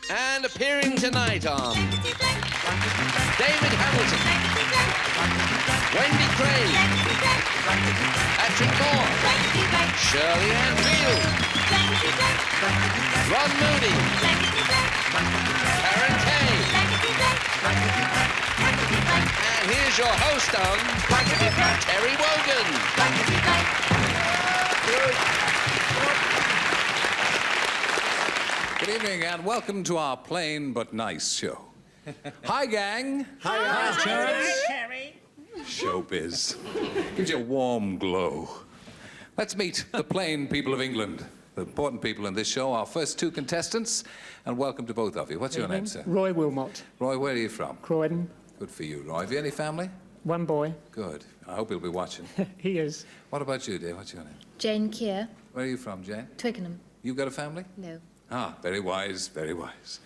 And appearing tonight on David Hamilton, Wendy Craig, Patrick Moore, Shirley Ann Field, Ron Moody, Karen Kay. And here's your host on Terry Wogan. Good evening and welcome to our plain but nice show. Hi, gang. Hi, Terry. Showbiz. Gives you a warm glow. Let's meet the plain people of England, the important people in this show, our first two contestants, and welcome to both of you. What's your name, sir? Roy Wilmot. Roy, where are you from? Croydon. Good for you, Roy. Have you any family? One boy. Good. I hope he'll be watching. He is. What about you, dear? What's your name? Jane Keir, Where are you from, Jane? Twickenham. You got a family? No. Ah, very wise, very wise.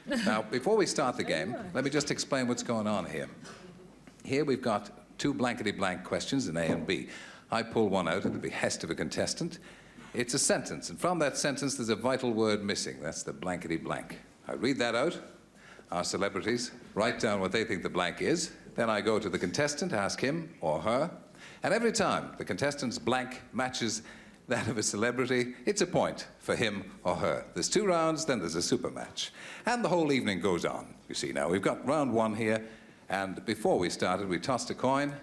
Now, before we start the game, let me just explain what's going on here. Here we've got two blankety-blank questions in A and B. I pull one out at the behest of a contestant. It's a sentence, and from that sentence there's a vital word missing. That's the blankety-blank. I read that out. Our celebrities write down what they think the blank is. Then I go to the contestant, ask him or her, and every time the contestant's blank matches that of a celebrity, it's a point for him or her. There's 2 rounds, then there's a super match. And the whole evening goes on. You see now, we've got round 1 here, and before we started, we tossed a coin.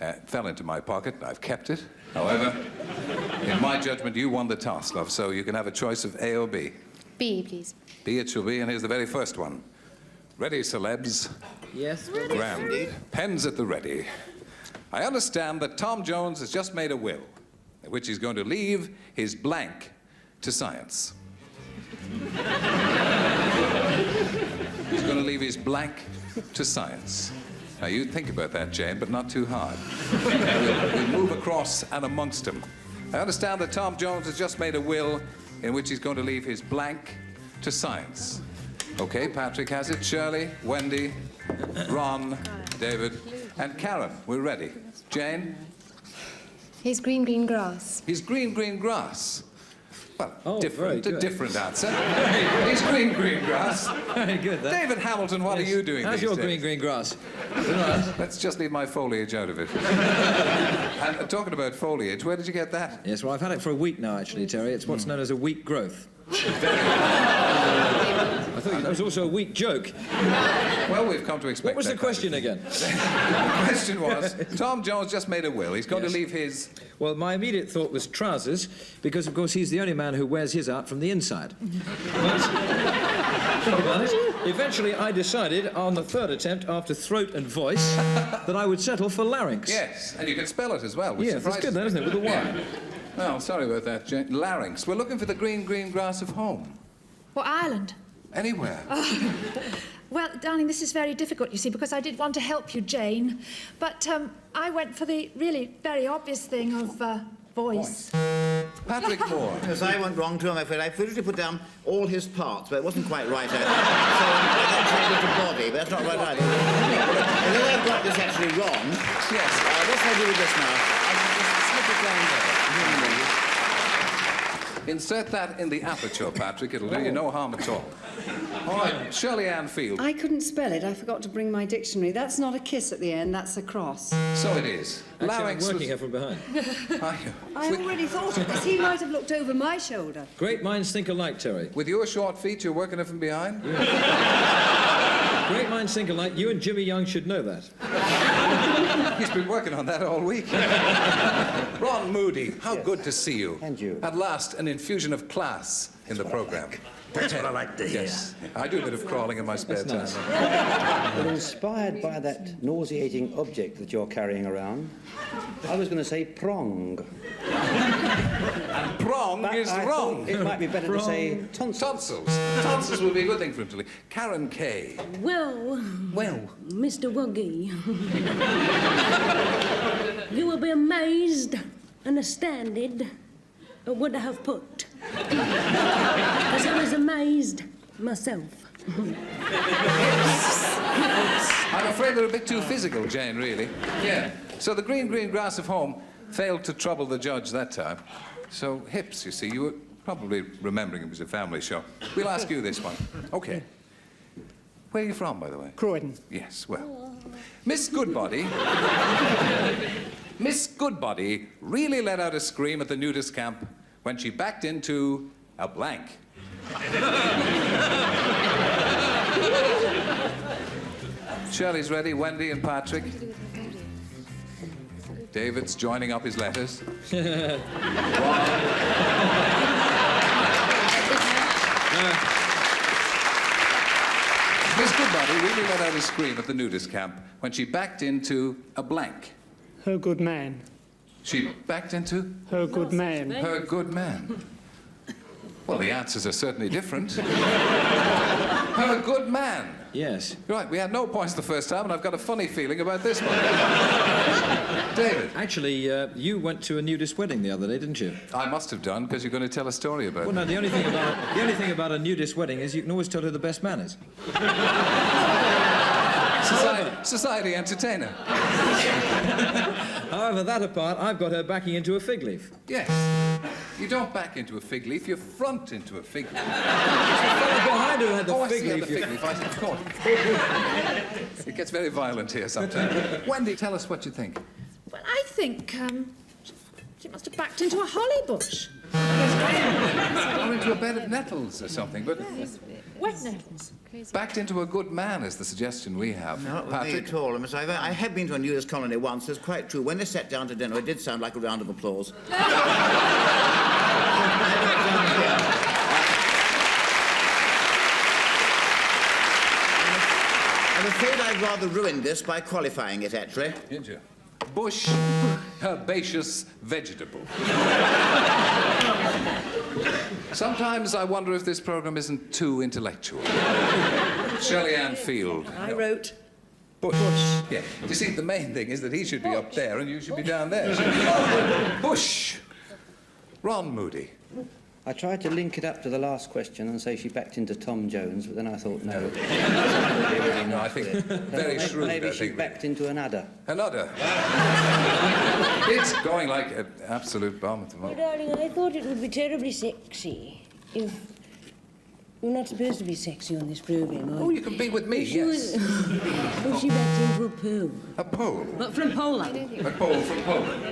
It fell into my pocket, and I've kept it. However, in my judgment, you won the toss, love, so you can have a choice of A or B. B, please. B it shall be, and here's the very first one. Ready, celebs? Yes, Grand. Pens at the ready. I understand that Tom Jones has just made a will, in which he's going to leave his blank to science. He's going to leave his blank to science. Now, you think about that, Jane, but not too hard. We'll move across and amongst them. I understand that Tom Jones has just made a will in which he's going to leave his blank to science. Okay, Patrick has it, Shirley, Wendy, Ron, David, and Karen. We're ready. Jane? He's green, green grass. He's green, green grass. Well, very good. a different answer. He's green, green grass. Very good. David Hamilton, what are you doing How's these your days? green, green grass? Let's just leave my foliage out of it. And talking about foliage, where did you get that? Yes, well, I've had it for a week now, actually, Terry. It's what's known as a weak growth. I thought that was also a weak joke. Well, we've come to expect What was that the question again? The question was, Tom Jones just made a will. He's going to leave his... Well, my immediate thought was trousers, because, of course, he's the only man who wears his out from the inside. But, think about it. Eventually, I decided, on the 3rd attempt, after throat and voice, that I would settle for larynx. Yes, and you can spell it as well, which Yes, that's good, then, isn't it, with the Y? Yeah. Well, sorry about that, Jane. Larynx. We're looking for the green, green grass of home. What, Ireland? Anywhere. Well, darling, this is very difficult, you see, because I did want to help you, Jane. But I went for the really very obvious thing of voice. Patrick Moore. As I went wrong too, I'm afraid. I originally put down all his parts, but it wasn't quite right. So I then changed it to body, but that's not right either. Although I've got this actually wrong, Yes. what can I do with this now? I can just slip it down there. Insert that in the aperture, Patrick. It'll do you no harm at all. All right, Shirley Ann Field. I couldn't spell it. I forgot to bring my dictionary. That's not a kiss at the end, that's a cross. So it is. Actually, I'm Larynx working was... here from behind. Are you? I already thought of this. He might have looked over my shoulder. Great minds think alike, Terry. With your short feet, you're working it from behind? Great minds think alike. You and Jimmy Young should know that. He's been working on that all week. Ron Moody, how good to see you. And you. At last, an infusion of class in the programme. That's what I like to hear. Yes. I do a bit of crawling in my spare time. Nice. Well, inspired by that nauseating object that you're carrying around, I was going to say prong. And prong But is I wrong. thought it might be better to say tonsils. Tonsils. Tonsils would be a good thing for him to leave. Karen Kay. Well, Mr. Wuggy, you will be amazed and astounded at what I have put. Because I was amazed myself. I'm afraid they're a bit too physical, Jane, really. Yeah. So the green, green grass of home failed to trouble the judge that time. So hips, you see, you were probably remembering it was a family show. We'll ask you this one. Okay. Where are you from, by the way? Croydon. Yes, well. Miss Goodbody... Miss Goodbody really let out a scream at the nudist camp when she backed into a blank. Shirley's ready, Wendy and Patrick. David's joining up his letters. Miss Goodbody really let out a scream at the nudist camp when she backed into a blank. Her good man. She backed into? Her good man. Her good man. Well, the answers are certainly different. Her good man. Yes. Right, we had no points the first time, and I've got a funny feeling about this one. David. Actually, you went to a nudist wedding the other day, didn't you? I must have done, because you're going to tell a story about it. Well, no, the only thing about a nudist wedding is you can always tell who the best man is. Society entertainer. However, that apart, I've got her backing into a fig leaf. Yes. You don't back into a fig leaf, you front into a fig leaf. Behind her had the I fig see, leaf. the fig leaf. I see, of course. It gets very violent here sometimes. Wendy, tell us what you think. Well, I think she must have backed into a holly bush. Or into a bed of nettles or something, but... Wet nettles. Backed into a good man is the suggestion we have. No, not with me at all. I have been to a nudist colony once. It's quite true. When they sat down to dinner, it did sound like a round of applause. I'm afraid I've rather ruined this by qualifying it, actually. Did you? Bush, herbaceous vegetable. Sometimes I wonder if this program isn't too intellectual. Shelley Ann Field. I wrote Bush. Yeah. You see, the main thing is that he should be up there and you should be down there. Bush. Ron Moody. I tried to link it up to the last question and say she backed into Tom Jones, but then I thought, no. No, I think very shrewd. Maybe I she think. backed into an udder. An udder. It's going like an absolute bomb at the moment. Darling, I thought it would be terribly sexy if... You're not supposed to be sexy on this program, are you? Oh, you can be with me, yes. If she backed into a pole. A pole? But from Poland. A pole from Poland.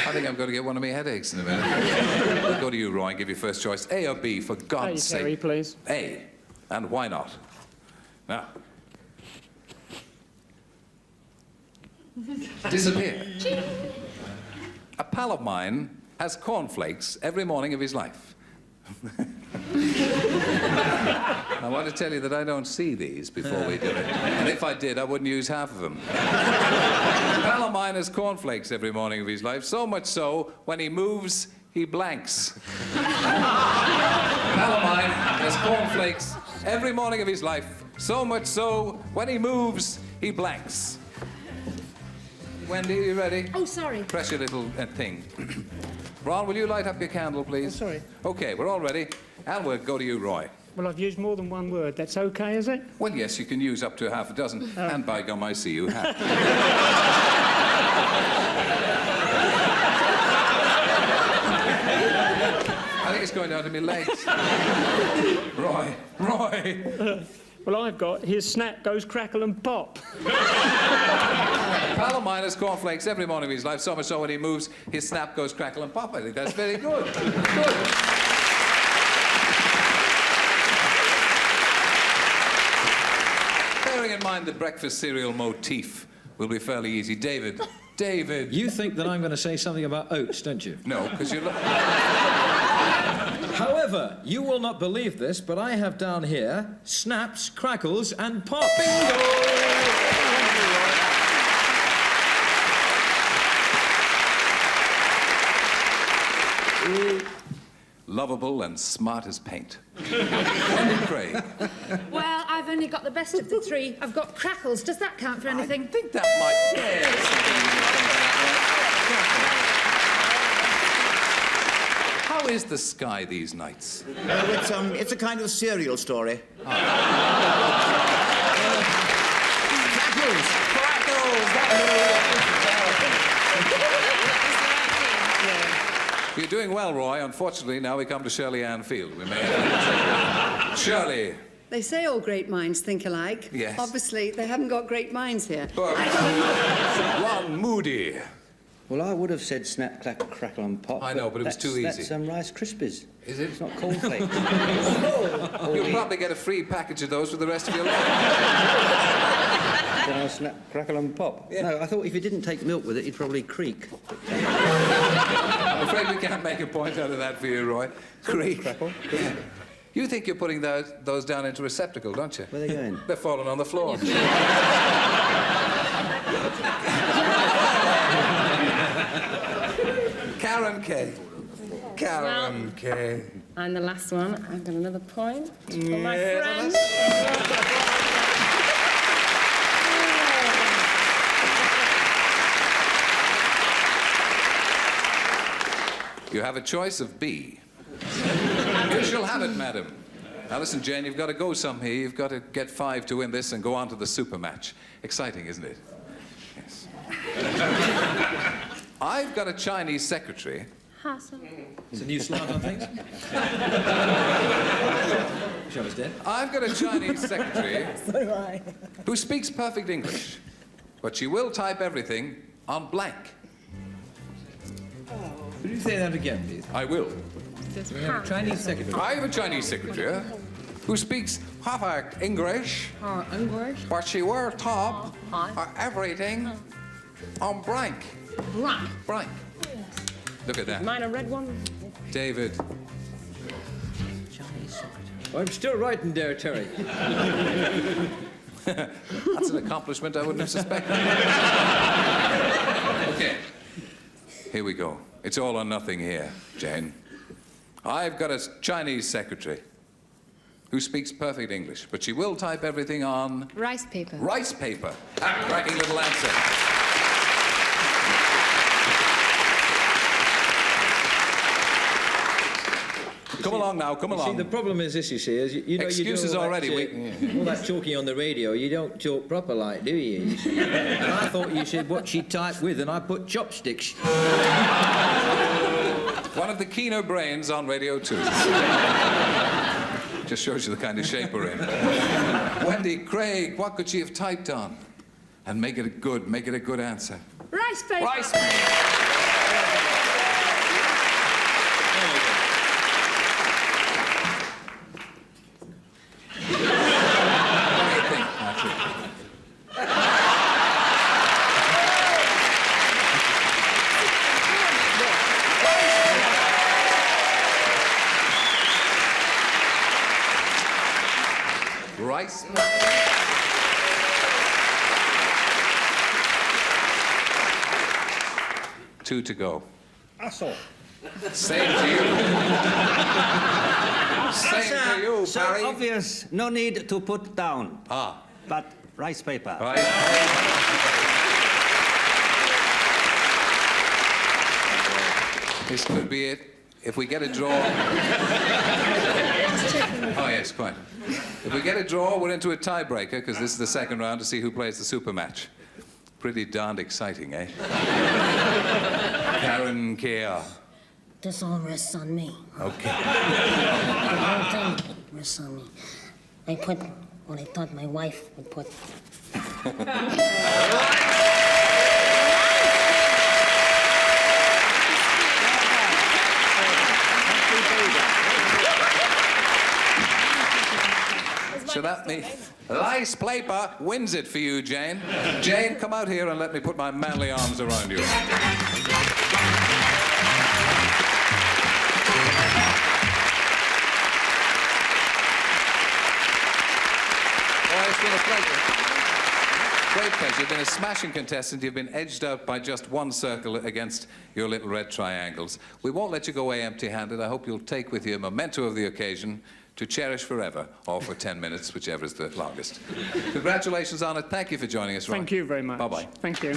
I think I'm going to get one of my headaches in a minute. We'll go to you, Roy, and give you first choice. A or B, for God's sake. Terry, please. A. And why not? Now. Disappear. A pal of mine has cornflakes every morning of his life. I want to tell you that I don't see these before we do it. And if I did, I wouldn't use half of them. A pal of mine has cornflakes every morning of his life, so much so, when he moves, he blanks. A pal of mine has cornflakes every morning of his life, so much so, when he moves, he blanks. Wendy, are you ready? Oh, sorry. Press your little thing. Ron, will you light up your candle, please? Oh, sorry. OK, we're all ready. And we'll go to you, Roy. Well, I've used more than one word. That's OK, is it? Well, yes, you can use up to half a dozen. Oh. And by gum, I see you have. I think it's going down to my legs. Roy. Well, I've got his snap goes crackle and pop. A pal of mine has cornflakes every morning of his life, so much so when he moves, his snap goes crackle and pop. I think that's very good. Good. Bearing in mind the breakfast cereal motif will be fairly easy. David. You think that I'm going to say something about oats, don't you? No, because you're... However, you will not believe this, but I have down here snaps, crackles, and pop. Bingo! Lovable and smart as paint. Wendy Craig. Well, I've only got the best of the three. I've got crackles. Does that count for anything? I think that might... How is the sky these nights? It's a kind of serial story. You're doing well, Roy. Unfortunately, now we come to Shirley Ann Field. We may Shirley. They say all great minds think alike. Yes. Obviously, they haven't got great minds here. But Ron Moody. Well, I would have said snap, crackle and pop. I know, but it was too easy. That's Rice Krispies. Is it? It's not cornflakes. You'll probably get a free package of those for the rest of your life. Then I'll snap, crackle and pop. Yeah. No, I thought if you didn't take milk with it, you'd probably creak. I'm afraid we can't make a point out of that for you, Roy. Creak. Crackle. Yeah. You think you're putting those down into receptacle, don't you? Where are they going? They're falling on the floor. Karen K. Karen K. I'm the last one. I've got another point for my friend. You have a choice of B. You shall have it, madam. Now listen, Jane, you've got to go some here. You've got to get 5 to win this and go on to the super match. Exciting, isn't it? Yes. I've got a Chinese secretary. It's a new slant on things. Show us, dead. I've got a Chinese secretary who speaks perfect English, but she will type everything on blank. Could you say that again, please? I will. We have a Chinese secretary. I have a Chinese secretary who speaks perfect English, English. but she will type everything on blank. Right. Blank. Look at that. Mine a red one? David. I'm still writing there, Terry. That's an accomplishment I wouldn't have suspected. Okay. Here we go. It's all or nothing here, Jane. I've got a Chinese secretary who speaks perfect English, but she will type everything on... Rice paper. Rice paper. A cracking little answer. Come along now, come along. See, the problem is this, you see, is you know, Excuses you do all already. That, all that talking on the radio, you don't talk proper like, do you see? And I thought you said what she typed with, and I put chopsticks. One of the keener brains on Radio 2. Just shows you the kind of shape we're in. Wendy Craig, what could she have typed on? And make it a good answer. Rice paper. Rice paper. Rice. 2 to go. Asshole. Same to you. Same to you, So Barry. obvious, no need to put down. Ah. But rice paper. Right. This could be it. If we get a draw... Oh, yes, quite. If we get a draw, we're into a tiebreaker, because this is the second round to see who plays the super match. Pretty darned exciting, eh? Karen Keir. This all rests on me. Okay. The whole thing rests on me. I put what I thought my wife would put. So that means rice paper wins it for you, Jane. Jane, come out here and let me put my manly arms around you. Oh, it's been a pleasure. Great pleasure. You've been a smashing contestant. You've been edged out by just one circle against your little red triangles. We won't let you go away empty-handed. I hope you'll take with you a memento of the occasion to cherish forever, or for 10 minutes, whichever is the longest. Congratulations on it. Thank you for joining us, Ron. Thank you very much. Bye-bye. Thank you.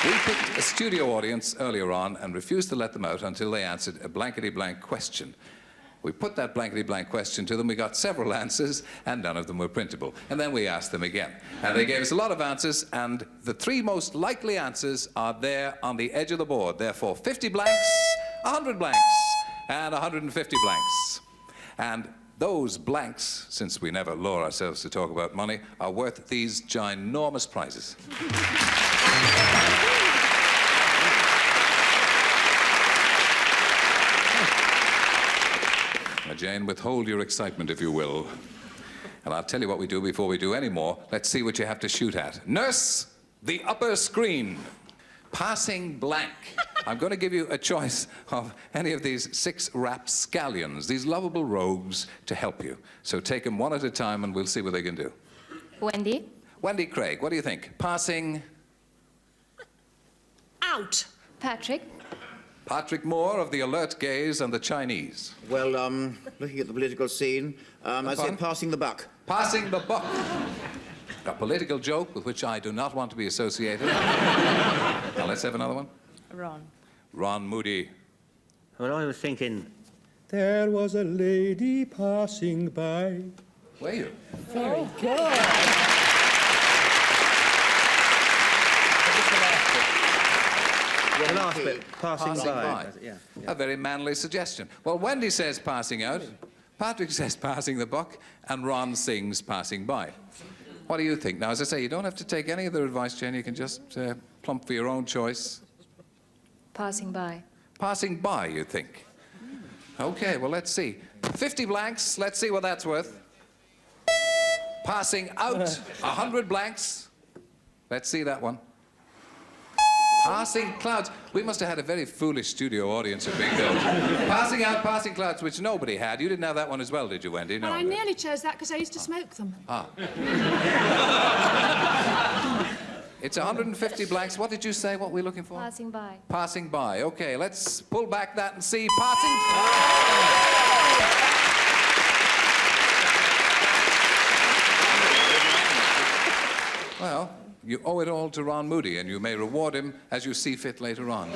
We picked a studio audience earlier on and refused to let them out until they answered a blankety-blank question. We put that blankety blank question to them. We got several answers, and none of them were printable. And then we asked them again. And they gave us a lot of answers, and the 3 most likely answers are there on the edge of the board. Therefore, 50 blanks, 100 blanks, and 150 blanks. And those blanks, since we never lower ourselves to talk about money, are worth these ginormous prizes. Now, Jane, withhold your excitement, if you will. And I'll tell you what we do before we do any more. Let's see what you have to shoot at. Nurse, the upper screen. Passing blank. I'm going to give you a choice of any of these 6 rapscallions, these lovable rogues, to help you. So take them one at a time and we'll see what they can do. Wendy? Wendy Craig, what do you think? Passing... Out. Patrick? Patrick Moore of the Alert Gaze and the Chinese. Well, looking at the political scene, I'd say passing the buck. Passing the buck. A political joke with which I do not want to be associated. Now, let's have another one. Ron. Ron Moody. Well, I was thinking, There was a lady passing by. Were you? Very good. the last bit, passing Passing by. by. Yeah. A very manly suggestion. Well, Wendy says passing out, Patrick says passing the buck, and Ron sings passing by. What do you think? Now, as I say, you don't have to take any of their advice, Jane. You can just plump for your own choice. Passing by. Passing by, you think? Okay, well, let's see. 50 blanks, let's see what that's worth. Passing out, 100 blanks. Let's see that one. Passing clouds. We must have had a very foolish studio audience at Big Hill. Passing out, passing clouds, which nobody had. You didn't have that one as well, did you, Wendy? No. Well, I nearly chose that because I used to smoke them. Ah. It's 150 blanks. What did you say? What we're looking for? Passing by. Passing by. Okay, let's pull back that and see. Passing. Well, you owe it all to Ron Moody, and you may reward him as you see fit later on.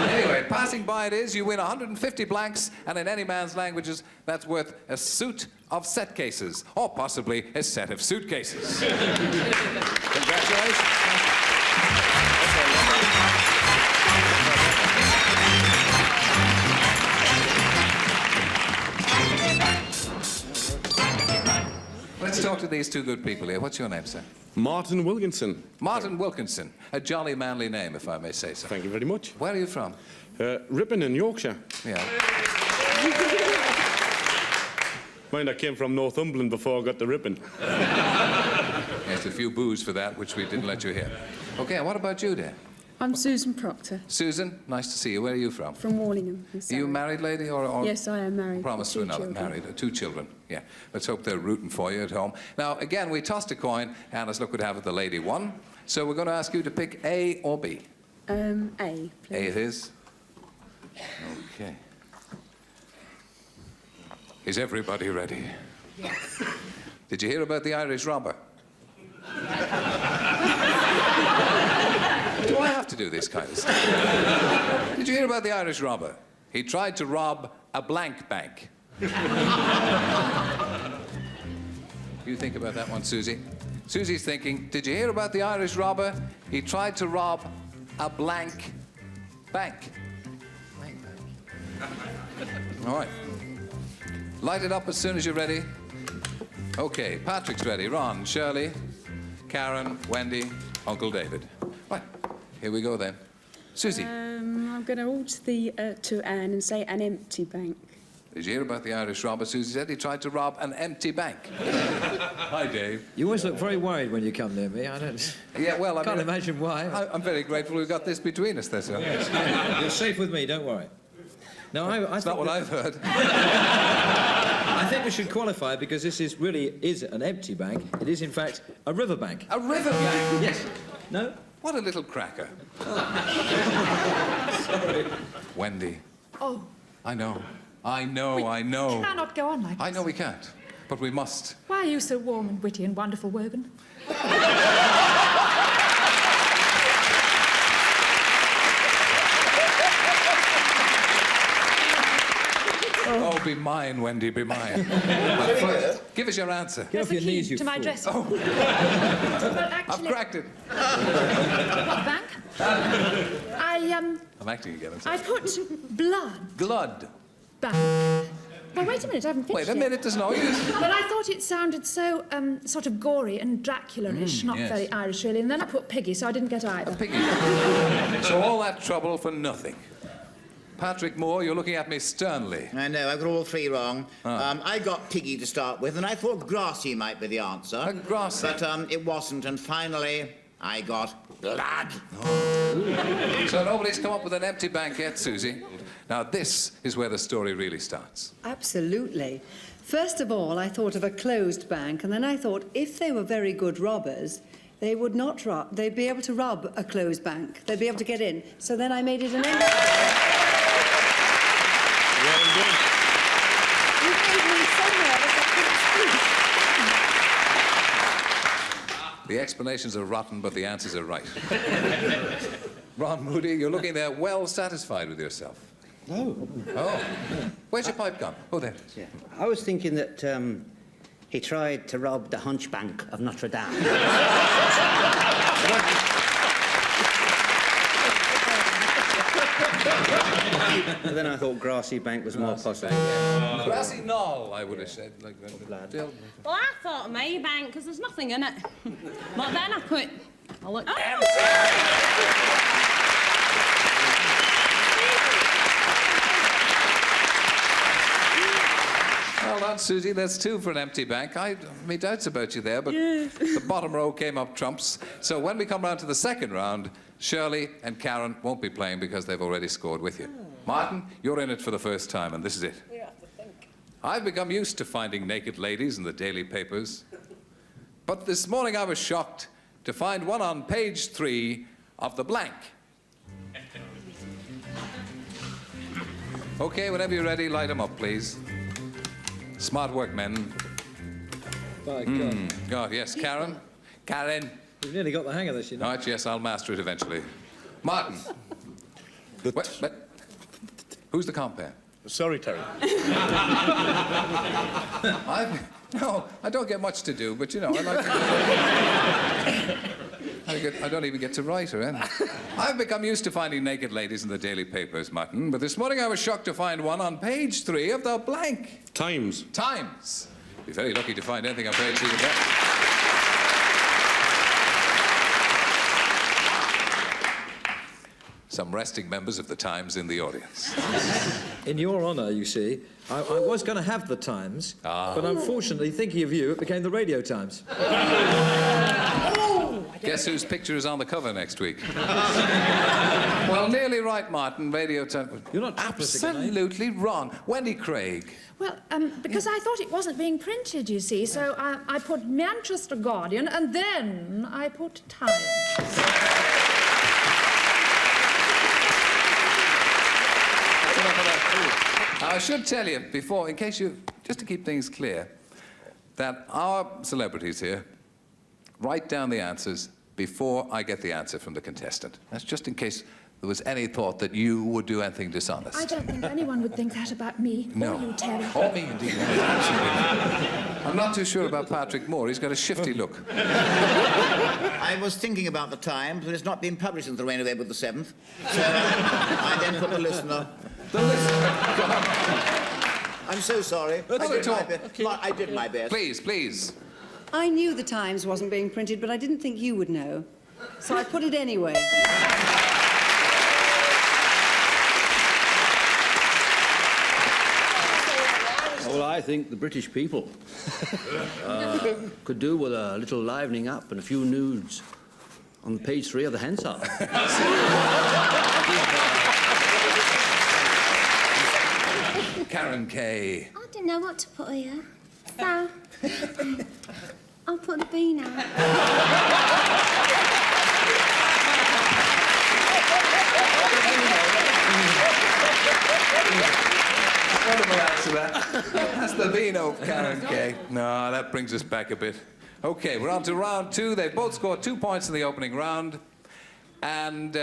Anyway, passing by it is. You win 150 blanks, and in any man's languages, that's worth a suit of set cases, or possibly a set of suitcases. Congratulations. Let's talk to these 2 good people here. What's your name, sir? Martin Wilkinson. Martin Wilkinson. A jolly manly name, if I may say so. Thank you very much. Where are you from? Ripon in Yorkshire. Yeah. Mind, I came from Northumberland before I got to Ripon. Yes, a few boos for that, which we didn't let you hear. Okay, and what about you, dear? I'm Susan Proctor, Susan, nice to see you. Where are you from? from Warningham. in Are you Surrey. a married lady or Yes, I am married. promised to with 2 another? children. Married, 2 children. Yeah. Let's hope they're rooting for you at home. Now, again, we tossed a coin, and as luck would have it, the lady won. So we're going to ask you to pick A or B. A, A please. it is. Okay. Is everybody ready? Yes. Did you hear about the Irish robber? Do I have to do this kind of stuff? Did you hear about the Irish robber? He tried to rob a blank bank. You think about that one, Susie. Susie's thinking, did you hear about the Irish robber? He tried to rob a blank bank. All right. Light it up as soon as you're ready. Okay, Patrick's ready. Ron, Shirley, Karen, Wendy, Uncle David. Right, here we go then. Susie, I'm going to alter the to Anne and say an empty bank. did you hear about the Irish robber? Susie said he tried to rob an empty bank. Hi, Dave. You always look very worried when you come near me. I don't... Yeah, well, I Can't mean, imagine why. I'm very grateful we've got this between us, that's all. Yes. You're safe with me, don't worry. Now, I That's not what I've heard. I think we should qualify because this is an empty bank. It is, in fact, a river bank. A river bank? Yes. No? What a little cracker. Sorry. Wendy. Oh, I know. we cannot go on like this. I know we can't, but we must. Why are you so warm and witty and wonderful, Wogan? be mine, Wendy, be mine. But first, give us your answer. Get off your knees, you to my fool. dressing. Oh, Well, I've actually, cracked it. what bank? I'm acting again. I put blood Blood. bank. Well, wait a minute, I haven't finished Wait a minute, there's no use. But I thought it sounded so, sort of gory and Dracula-ish, not yes. very Irish, really. And then I put piggy, so I didn't get either. Piggy. So all that trouble for nothing. Patrick Moore, you're looking at me sternly. I know, I've got all three wrong. I got piggy to start with, and I thought grassy might be the answer. Grassy? But it wasn't, and finally, I got blood. So nobody's come up with an empty bank yet, Susie. Now this is where the story really starts. Absolutely. First of all, I thought of a closed bank, and then I thought if they were very good robbers, they would not rob. They'd be able to rob a closed bank. They'd be able to get in. So then I made it an empty bank. Well done. You made me so nervous I couldn't speak. The explanations are rotten, but the answers are right. Ron Moody, you're looking there well satisfied with yourself. No. Oh. Where's your pipe gone? Oh, there it is. Yeah. I was thinking that he tried to rob the Hunchbank of Notre Dame. And then I thought Grassy Bank was more possible. Grassy Knoll, I would have said. Like, Well, I thought Maybank, because there's nothing in it. But then I put... I looked... Well done, Susie. That's two for an empty bank. I have my doubts about you there, but the bottom row came up trumps. So when we come round to the second round, Shirley and Karen won't be playing because they've already scored with you. Martin, you're in it for the first time, and this is it. I've become used to finding naked ladies in the daily papers. But this morning I was shocked to find one on page 3 of the blank. Okay, whenever you're ready, light them up, please. Smart work, men. By God. God, yes, Karen? Karen? You've nearly got the hang of this, you know. Right, yes, I'll master it eventually. Martin. Who's the compere? Sorry, Terry. No, I don't get much to do, but, you know, I like to... I don't even get to write or anything. I've become used to finding naked ladies in the daily papers, Martin, but this morning I was shocked to find one on page 3 of the blank. Times. Times. Be very lucky to find anything on page 3 of that. Some resting members of the Times in the audience. In your honour, you see, I was going to have the Times, but unfortunately, thinking of you, it became the Radio Times. Guess whose picture is on the cover next week? Well, nearly right, Martin. Radio Times. You're not absolutely wrong. Wendy Craig. Well, because I thought it wasn't being printed, you see, so I put Manchester Guardian, and then I put Times. I should tell you before, in case you, just to keep things clear, that our celebrities here write down the answers before I get the answer from the contestant. That's just in case there was any thought that you would do anything dishonest. I don't think anyone would think that about me. No. Or you, Terry. Or me, indeed. Absolutely. I'm not too sure about Patrick Moore. He's got a shifty look. I was thinking about the Times, but it's not been published since the reign of Edward VII. So I then put the Listener. The Listener. I'm so sorry. I did my best. Please, please. I knew the Times wasn't being printed, but I didn't think you would know. So I put it anyway. Well, I think the British people could do with a little livening up and a few nudes on page 3 of the Hansard. Karen Kay. I didn't know what to put here. So, I'll put the bean out. Wonderful answer, that. That's the Vino, Karen Kay. No, that brings us back a bit. Okay, we're on to round 2. They both scored 2 points in the opening round. And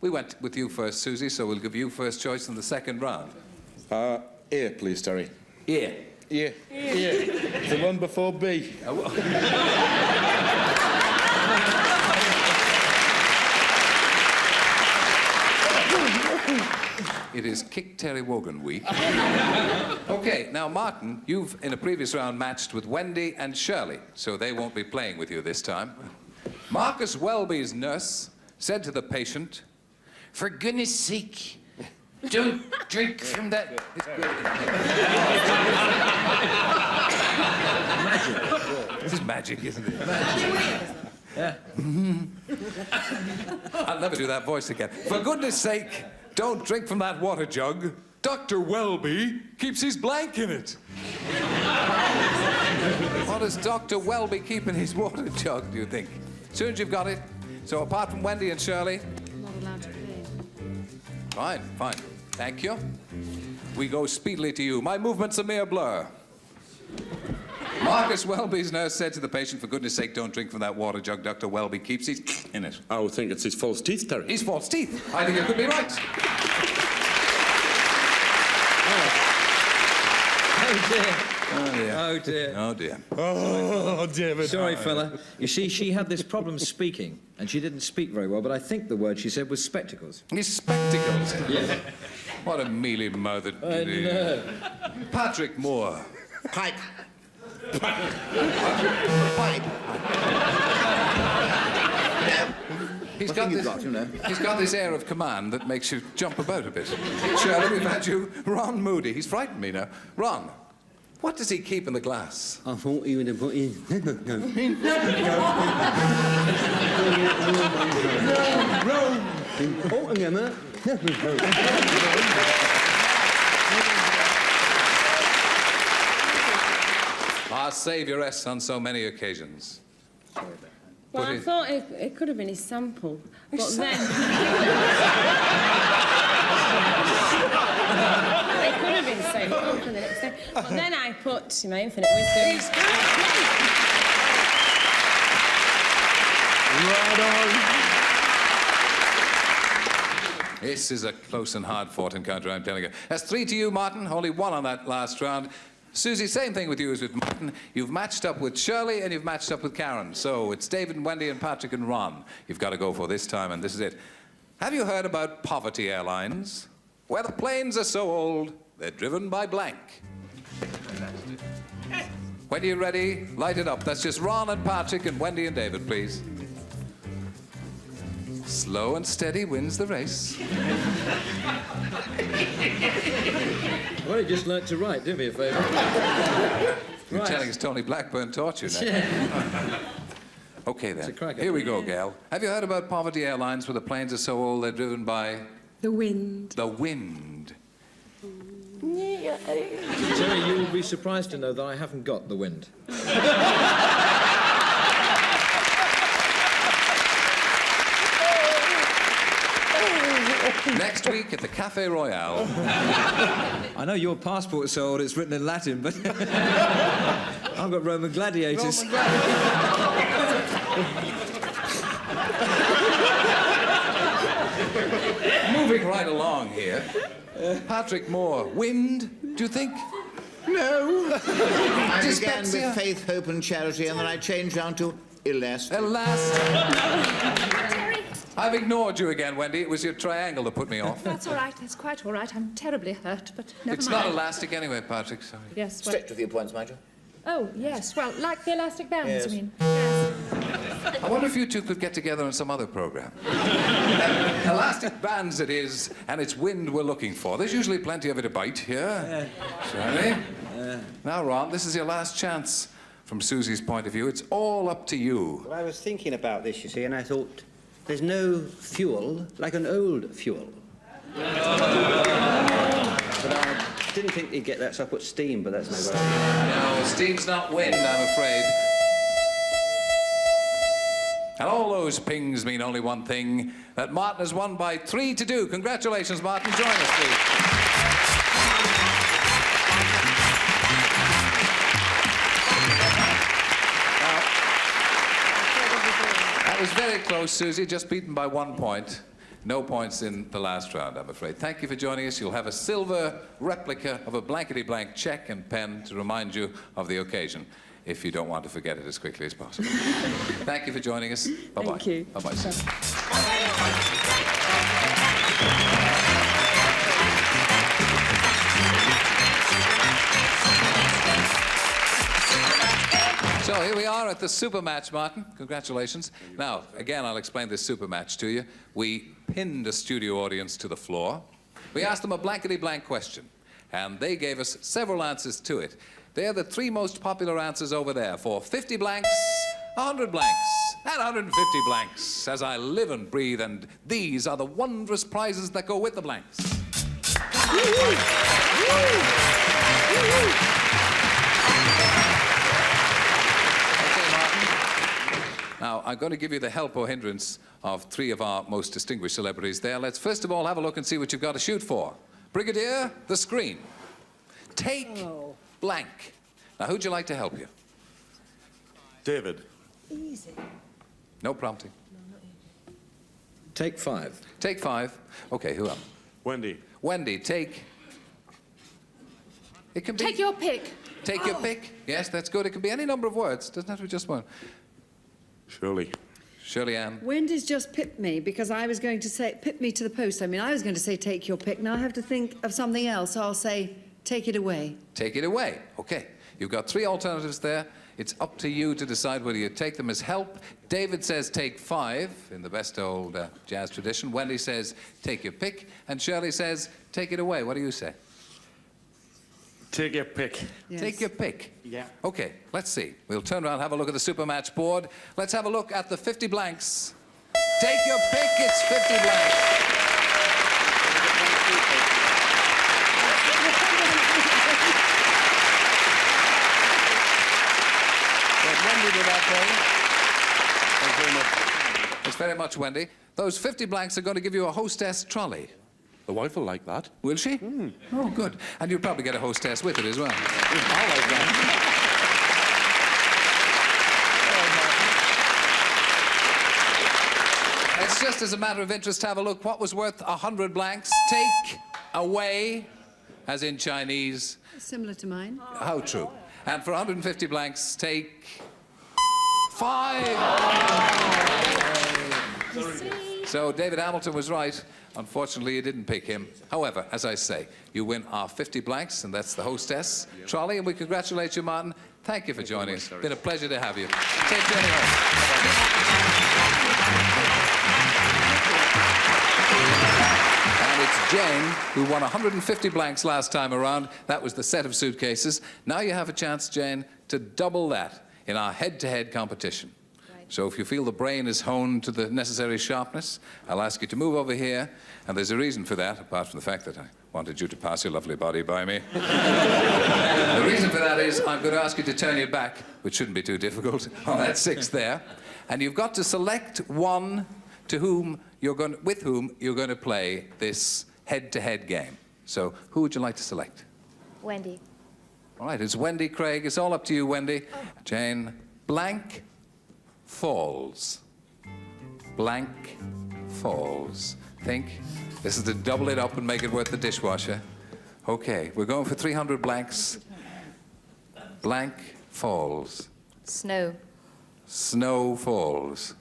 we went with you first, Susie, so we'll give you first choice in the second round. A, please, Terry. Ear. Yeah. Yeah. The one before B. It is Kick Terry Wogan week. OK, now, Martin, you've, in a previous round, matched with Wendy and Shirley, so they won't be playing with you this time. Marcus Welby's nurse said to the patient, "For goodness sake, don't drink from that..." Magic. This is magic, isn't it? Magic. Yeah. I'll never do that voice again. For goodness sake, don't drink from that water jug. Dr. Welby keeps his blank in it. What does Dr. Welby keep in his water jug, do you think? As soon as you've got it. So apart from Wendy and Shirley... I'm not allowed to play. Fine, fine. Thank you. We go speedily to you. My movement's a mere blur. Marcus Welby's nurse said to the patient, "For goodness sake, don't drink from that water jug. Dr. Welby keeps his in it." I would think it's his false teeth, Terry. His false teeth. I think it could be right. Oh, dear. Oh, dear. Oh, dear. Oh, dear. Oh, David. Sorry, fella. You see, she had this problem speaking, and she didn't speak very well, but I think the word she said was spectacles. His spectacles. Yeah. What a mealy-mouthed... I know. Patrick Moore. Pipe. Pipe. He's got this air of command that makes you jump about a bit. Shirley, we've had you. Ron Moody. He's frightened me now. Ron, what does he keep in the glass? I thought you would have put in. Our saviour rests on so many occasions. Well, I thought it could have been his sample, but then... It could have been saved up for the next day. But then I put my infinite wisdom... This is a close and hard-fought encounter, I'm telling you. That's 3 to you, Martin. Only 1 on that last round. Susie, same thing with you as with Martin. You've matched up with Shirley and you've matched up with Karen. So it's David and Wendy and Patrick and Ron you've got to go for this time, and this is it. Have you heard about Poverty Airlines? Where the planes are so old, they're driven by blank. When you're ready, light it up. That's just Ron and Patrick and Wendy and David, please. Slow and steady wins the race. Well, he just learnt to write. Do me a favour. You're telling us Tony Blackburn taught you now. Yeah. OK, then. It's a cracker. Here we go, Gail. Have you heard about Poverty Airlines, where the planes are so old they're driven by... The wind. The wind. Terry, you will be surprised to know that I haven't got the wind. Next week at the Café Royale. I know your passport's so old it's written in Latin, but I've got Roman gladiators. Moving right along here. Patrick Moore. Wind, do you think? No. I began with faith, hope and charity, and then I changed down to elastic. Elastic. I've ignored you again, Wendy. It was your triangle that put me off. That's all right. That's quite all right. I'm terribly hurt, but never It's mind. not elastic anyway, Patrick. Sorry. Yes, well... Straight to the point, mind you. Oh, yes. Well, like the elastic bands, Yes. I mean. Yes. I wonder if you two could get together on some other programme. Elastic bands it is, and it's wind we're looking for. There's usually plenty of it to bite here. Shirley? Now, Ron, this is your last chance. From Susie's point of view, it's all up to you. Well, I was thinking about this, you see, and I thought, there's no fuel like an old fuel. But I didn't think you'd get that, so I put steam, but that's no good. No, steam's not wind, I'm afraid. And all those pings mean only one thing, that Martin has won by 3 to 2. Congratulations, Martin. Join us, please. That was very close, Susie, just beaten by 1 point. No points in the last round, I'm afraid. Thank you for joining us. You'll have a silver replica of a blankety blank check and pen to remind you of the occasion, if you don't want to forget it as quickly as possible. Thank you for joining us. Bye-bye. Thank you. Bye-bye. So here we are at the super match, Martin. Congratulations. Now, again, I'll explain this super match to you. We pinned a studio audience to the floor. We asked them a blankety blank question, and they gave us several answers to it. They're the three most popular answers over there for 50 blanks, 100 blanks, and 150 blanks, as I live and breathe, and these are the wondrous prizes that go with the blanks. Now, I'm going to give you the help or hindrance of three of our most distinguished celebrities there. Let's first of all have a look and see what you've got to shoot for. Brigadier, the screen. Take blank. Now, who'd you like to help you? David. Easy. No prompting. Take 5. Take 5. Okay, who else? Wendy. Wendy, take... It can be... Take your pick. Take your pick. Yes, that's good. It can be any number of words. Doesn't have to be just one. Shirley. Shirley Ann. Wendy's just pipped me because I was going to say, pip me to the post. I mean, I was going to say take your pick. Now I have to think of something else. So I'll say take it away. Take it away. Okay. You've got 3 alternatives there. It's up to you to decide whether you take them as help. David says take 5, in the best old jazz tradition. Wendy says take your pick. And Shirley says take it away. What do you say? Take your pick. Yes. Take your pick. Yeah. Okay, let's see. We'll turn around and have a look at the super match board. Let's have a look at the 50 blanks. Take your pick. It's 50 blanks. Wendy did that for you. Thanks very much. Thanks very much, Wendy. Those 50 blanks are going to give you a hostess trolley. The wife will like that. Will she? Oh, good. And you'll probably get a hostess with it as well. I like that. It's just as a matter of interest to have a look. What was worth 100 blanks? Take away, as in Chinese. Similar to mine. How true. And for 150 blanks, take 5. So David Hamilton was right. Unfortunately, you didn't pick him. However, as I say, you win our 50 blanks, and that's the hostess trolley, and we congratulate you, Martin. Thank you for joining us. It's been a pleasure to have you. Take Jenny home. And it's Jane who won 150 blanks last time around. That was the set of suitcases. Now you have a chance, Jane, to double that in our head-to-head competition. So if you feel the brain is honed to the necessary sharpness, I'll ask you to move over here, and there's a reason for that, apart from the fact that I wanted you to pass your lovely body by me. The reason for that is I'm going to ask you to turn your back, which shouldn't be too difficult, on that 6 there, and you've got to select one with whom you're going to play this head-to-head game. So who would you like to select? Wendy. All right, it's Wendy Craig. It's all up to you, Wendy. Jane, blank falls. Blank falls. Think. This is to double it up and make it worth the dishwasher. Okay, we're going for 300 blanks. Blank falls. Snow. Snow falls.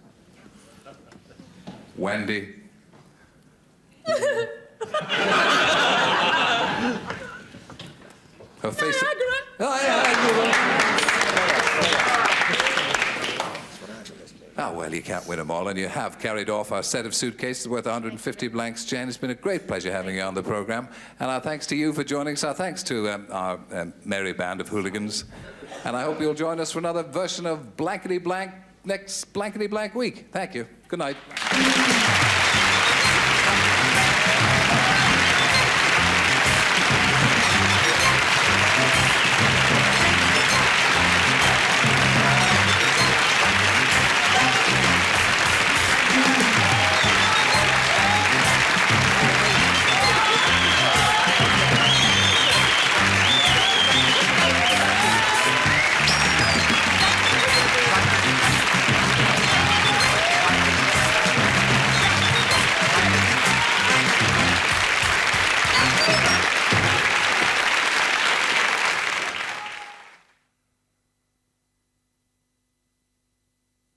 Wendy. Her face. Ah, well, you can't win them all, and you have carried off our set of suitcases worth 150 blanks, Jane. It's been a great pleasure having you on the programme. And our thanks to you for joining us. Our thanks to our merry band of hooligans. And I hope you'll join us for another version of Blankety Blank next Blankety Blank week. Thank you. Good night.